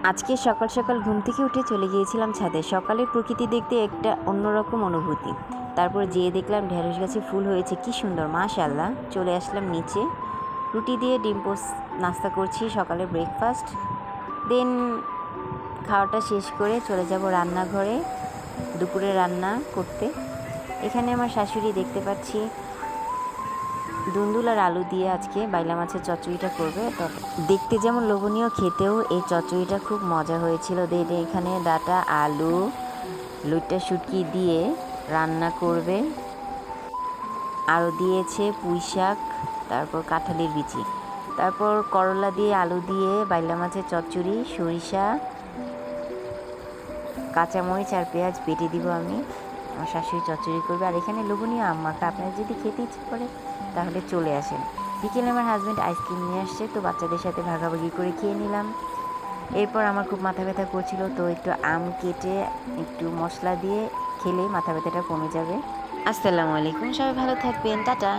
আজকে সকাল সকাল ঘুম থেকে উঠে চলে গিয়েছিলাম ছাদে। সকালের প্রকৃতি দেখতে একটা অন্যরকম অনুভূতি। তারপর যেয়ে দেখলাম ঢেঁড়স গাছে ফুল হয়েছে, কি সুন্দর, মাশাআল্লাহ। চলে আসলাম নিচে, রুটি দিয়ে ডিম পোস্ট নাস্তা করছি, সকালে ব্রেকফাস্ট। দেন খাওয়াটা শেষ করে চলে যাব রান্নাঘরে দুপুরে রান্না করতে। এখানে আমার শাশুড়ি দেখতে পাচ্ছি দুন্দুল আর আলু দিয়ে আজকে বাইলা মাছের চচ্চড়িটা করবে। দেখতে যেমন লোভনীয়, খেতেও এই চচ্চড়িটা খুব মজা হয়েছিল। দেন এখানে ডাটা, আলু, লইট্টা শুটকি দিয়ে রান্না করবে। আরও দিয়েছে পুঁই শাক, তারপর কাঁঠালের বিচি, তারপর করলা দিয়ে আলু দিয়ে বাইলা মাছের চচ্চড়ি, সরিষা, কাঁচামরিচ আর পেঁয়াজ বেটে দিব আমি। আমার শাশুড়ি চচ্চড়ি করবে। আর এখানে লোভনীয় আম মাখা, আপনার যদি খেতে ইচ্ছে করে তাহলে চলে আসেন। বিকেলে আমার হাজব্যান্ড আইসক্রিম নিয়ে আসছে, তো বাচ্চাদের সাথে ভাগাভাগি করে খেয়ে নিলাম। এরপর আমার খুব মাথা ব্যথা করছিল, তো একটু আম কেটে একটু মশলা দিয়ে খেলে মাথা ব্যথাটা কমে যাবে। আসসালামু আলাইকুম, সবাই ভালো থাকবেন, টাটা।